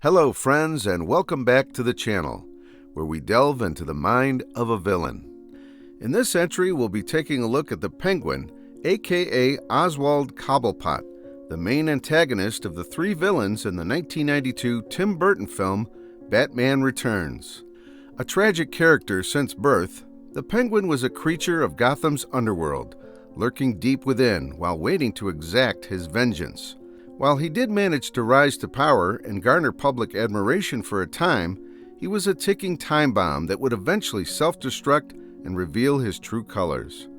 Hello friends, and welcome back to the channel, where we delve into the mind of a villain. In this entry, we'll be taking a look at the Penguin, aka Oswald Cobblepot, the main antagonist of the three villains in the 1992 Tim Burton film, Batman Returns. A tragic character since birth, the Penguin was a creature of Gotham's underworld, lurking deep within while waiting to exact his vengeance. While he did manage to rise to power and garner public admiration for a time, he was a ticking time bomb that would eventually self-destruct and reveal his true colors.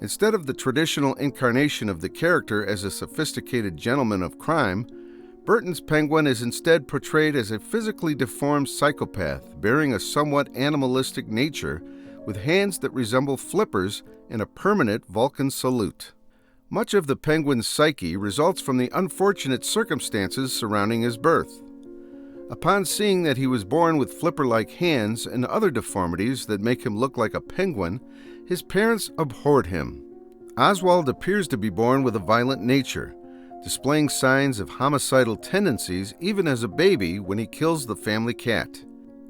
Instead of the traditional incarnation of the character as a sophisticated gentleman of crime, Burton's Penguin is instead portrayed as a physically deformed psychopath bearing a somewhat animalistic nature with hands that resemble flippers and a permanent Vulcan salute. Much of the Penguin's psyche results from the unfortunate circumstances surrounding his birth. Upon seeing that he was born with flipper-like hands and other deformities that make him look like a penguin, his parents abhorred him. Oswald appears to be born with a violent nature, displaying signs of homicidal tendencies even as a baby when he kills the family cat.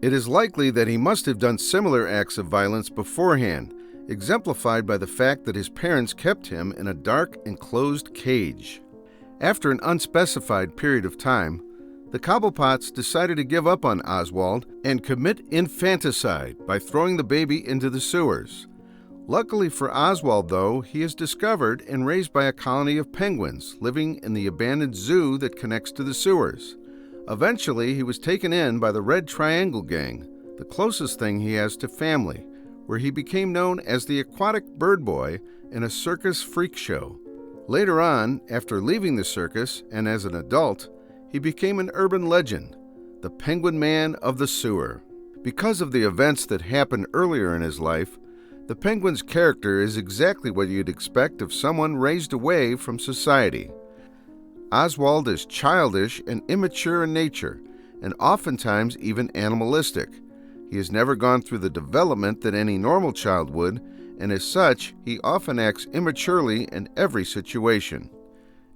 It is likely that he must have done similar acts of violence beforehand, exemplified by the fact that his parents kept him in a dark, enclosed cage. After an unspecified period of time, the Cobblepots decided to give up on Oswald and commit infanticide by throwing the baby into the sewers. Luckily for Oswald, though, he is discovered and raised by a colony of penguins living in the abandoned zoo that connects to the sewers. Eventually, he was taken in by the Red Triangle Gang, the closest thing he has to family, where he became known as the Aquatic Bird Boy in a circus freak show. Later on, after leaving the circus and as an adult, he became an urban legend, the Penguin Man of the Sewer. Because of the events that happened earlier in his life, the Penguin's character is exactly what you'd expect of someone raised away from society. Oswald is childish and immature in nature, and oftentimes even animalistic. He has never gone through the development that any normal child would, and as such, he often acts immaturely in every situation.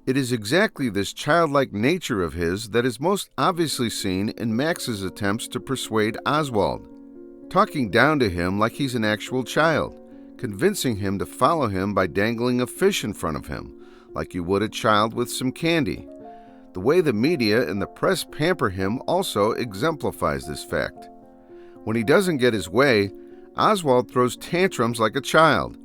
It is exactly this childlike nature of his that is most obviously seen in Max's attempts to persuade Oswald, talking down to him like he's an actual child, convincing him to follow him by dangling a fish in front of him, like you would a child with some candy. The way the media and the press pamper him also exemplifies this fact. When he doesn't get his way, Oswald throws tantrums like a child,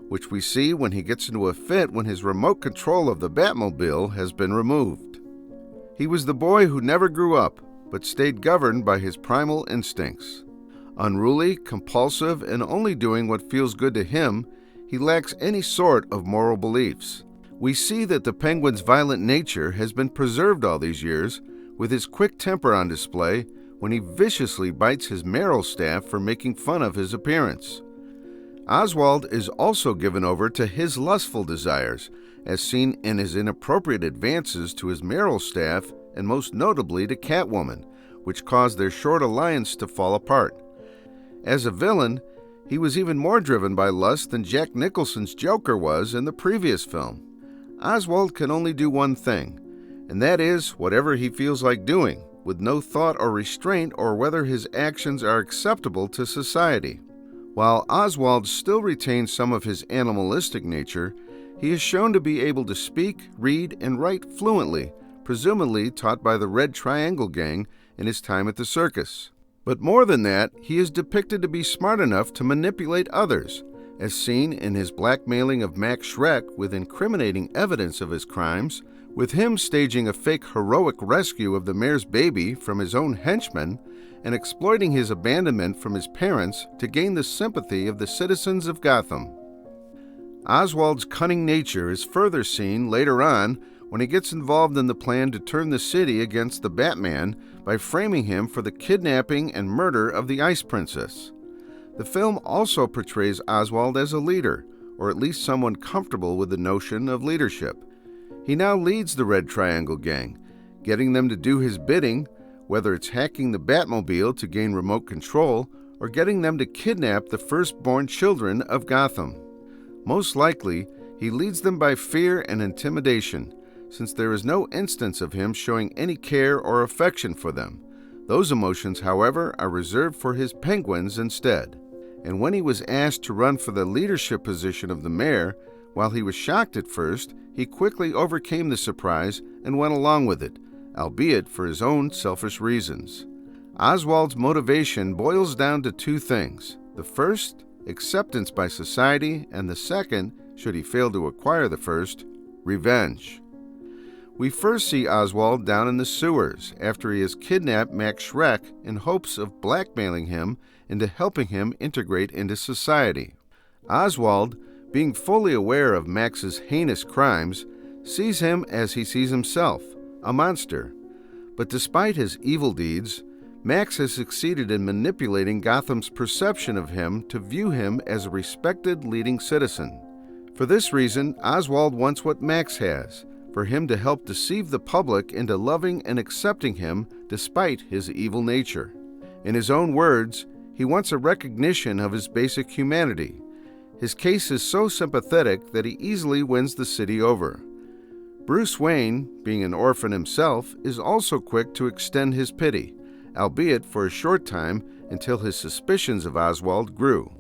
which we see when he gets into a fit when his remote control of the Batmobile has been removed. He was the boy who never grew up, but stayed governed by his primal instincts. Unruly, compulsive, and only doing what feels good to him, he lacks any sort of moral beliefs. We see that the Penguin's violent nature has been preserved all these years, with his quick temper on display when he viciously bites his mayoral staff for making fun of his appearance. Oswald is also given over to his lustful desires, as seen in his inappropriate advances to his mayoral staff and most notably to Catwoman, which caused their short alliance to fall apart. As a villain, he was even more driven by lust than Jack Nicholson's Joker was in the previous film. Oswald can only do one thing, and that is whatever he feels like doing, with no thought or restraint or whether his actions are acceptable to society. While Oswald still retains some of his animalistic nature, he is shown to be able to speak, read, and write fluently, presumably taught by the Red Triangle Gang in his time at the circus. But more than that, he is depicted to be smart enough to manipulate others, as seen in his blackmailing of Max Schreck with incriminating evidence of his crimes, with him staging a fake heroic rescue of the mayor's baby from his own henchmen, and exploiting his abandonment from his parents to gain the sympathy of the citizens of Gotham. Oswald's cunning nature is further seen later on when he gets involved in the plan to turn the city against the Batman by framing him for the kidnapping and murder of the Ice Princess. The film also portrays Oswald as a leader, or at least someone comfortable with the notion of leadership. He now leads the Red Triangle Gang, getting them to do his bidding, whether it's hacking the Batmobile to gain remote control or getting them to kidnap the firstborn children of Gotham. Most likely, he leads them by fear and intimidation, since there is no instance of him showing any care or affection for them. Those emotions, however, are reserved for his penguins instead. And when he was asked to run for the leadership position of the mayor, while he was shocked at first, he quickly overcame the surprise and went along with it, albeit for his own selfish reasons. Oswald's motivation boils down to two things. The first, acceptance by society, and the second, should he fail to acquire the first, revenge. We first see Oswald down in the sewers after he has kidnapped Max Schreck in hopes of blackmailing him into helping him integrate into society. Oswald, being fully aware of Max's heinous crimes, sees him as he sees himself, a monster. But despite his evil deeds, Max has succeeded in manipulating Gotham's perception of him to view him as a respected leading citizen. For this reason, Oswald wants what Max has, for him to help deceive the public into loving and accepting him despite his evil nature. In his own words, he wants a recognition of his basic humanity. His case is so sympathetic that he easily wins the city over. Bruce Wayne, being an orphan himself, is also quick to extend his pity, albeit for a short time until his suspicions of Oswald grew.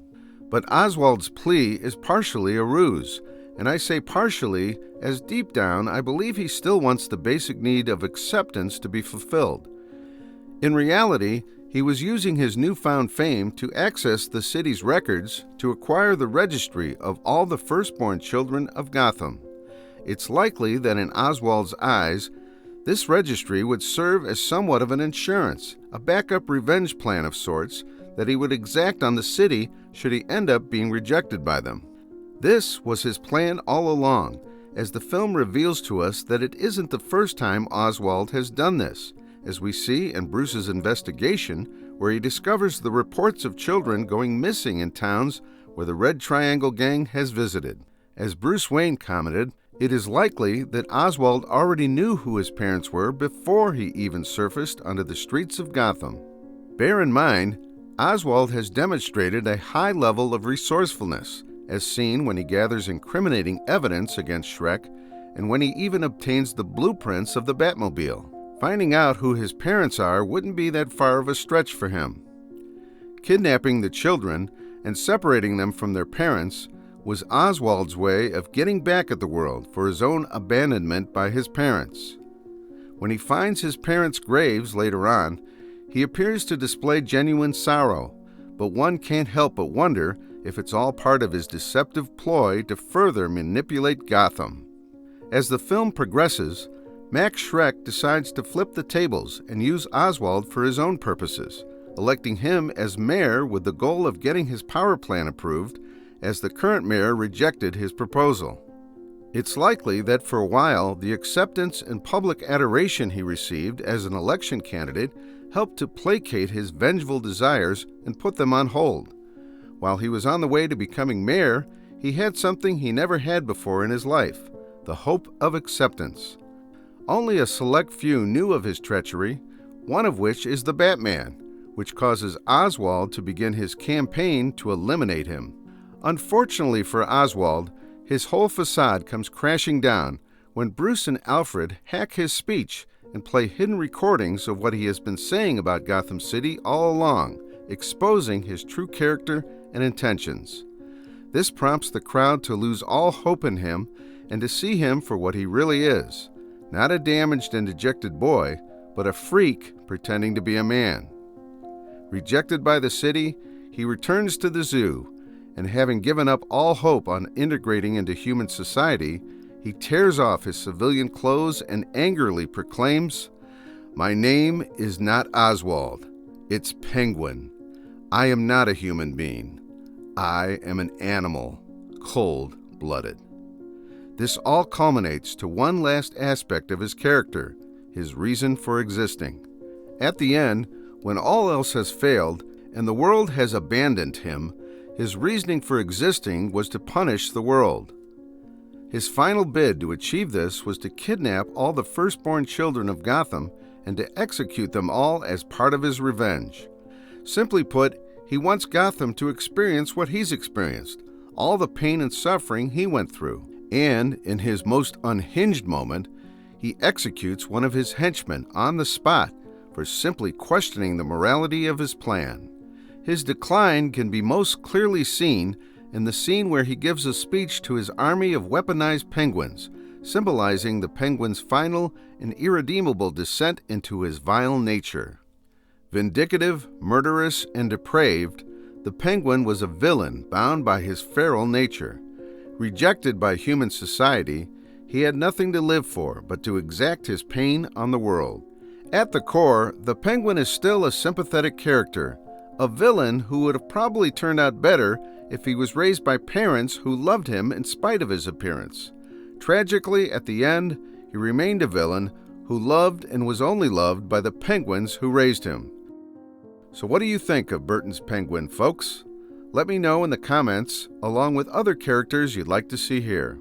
But Oswald's plea is partially a ruse, and I say partially as deep down I believe he still wants the basic need of acceptance to be fulfilled. In reality, he was using his newfound fame to access the city's records to acquire the registry of all the firstborn children of Gotham. It's likely that in Oswald's eyes, this registry would serve as somewhat of an insurance, a backup revenge plan of sorts that he would exact on the city should he end up being rejected by them. This was his plan all along, as the film reveals to us that it isn't the first time Oswald has done this, as we see in Bruce's investigation, where he discovers the reports of children going missing in towns where the Red Triangle Gang has visited. As Bruce Wayne commented, it is likely that Oswald already knew who his parents were before he even surfaced onto the streets of Gotham. Bear in mind, Oswald has demonstrated a high level of resourcefulness, as seen when he gathers incriminating evidence against Schreck and when he even obtains the blueprints of the Batmobile. Finding out who his parents are wouldn't be that far of a stretch for him. Kidnapping the children and separating them from their parents was Oswald's way of getting back at the world for his own abandonment by his parents. When he finds his parents' graves later on, he appears to display genuine sorrow, but one can't help but wonder if it's all part of his deceptive ploy to further manipulate Gotham. As the film progresses, Max Schreck decides to flip the tables and use Oswald for his own purposes, electing him as mayor with the goal of getting his power plan approved, as the current mayor rejected his proposal. It's likely that for a while, the acceptance and public adoration he received as an election candidate helped to placate his vengeful desires and put them on hold. While he was on the way to becoming mayor, he had something he never had before in his life, the hope of acceptance. Only a select few knew of his treachery, one of which is the Batman, which causes Oswald to begin his campaign to eliminate him. Unfortunately for Oswald, his whole facade comes crashing down when Bruce and Alfred hack his speech and play hidden recordings of what he has been saying about Gotham City all along, exposing his true character and intentions. This prompts the crowd to lose all hope in him and to see him for what he really is, not a damaged and dejected boy, but a freak pretending to be a man. Rejected by the city, he returns to the zoo, and having given up all hope on integrating into human society, he tears off his civilian clothes and angrily proclaims, "My name is not Oswald, it's Penguin. I am not a human being. I am an animal, cold-blooded." This all culminates to one last aspect of his character, his reason for existing. At the end, when all else has failed and the world has abandoned him, his reasoning for existing was to punish the world. His final bid to achieve this was to kidnap all the firstborn children of Gotham and to execute them all as part of his revenge. Simply put, he wants Gotham to experience what he's experienced, all the pain and suffering he went through. And, in his most unhinged moment, he executes one of his henchmen on the spot for simply questioning the morality of his plan. His decline can be most clearly seen in the scene where he gives a speech to his army of weaponized penguins, symbolizing the penguin's final and irredeemable descent into his vile nature. Vindictive, murderous, and depraved, the penguin was a villain bound by his feral nature. Rejected by human society, he had nothing to live for but to exact his pain on the world. At the core, the penguin is still a sympathetic character, a villain who would have probably turned out better if he was raised by parents who loved him in spite of his appearance. Tragically, at the end, he remained a villain who loved and was only loved by the penguins who raised him. So what do you think of Burton's Penguin, folks? Let me know in the comments, along with other characters you'd like to see here.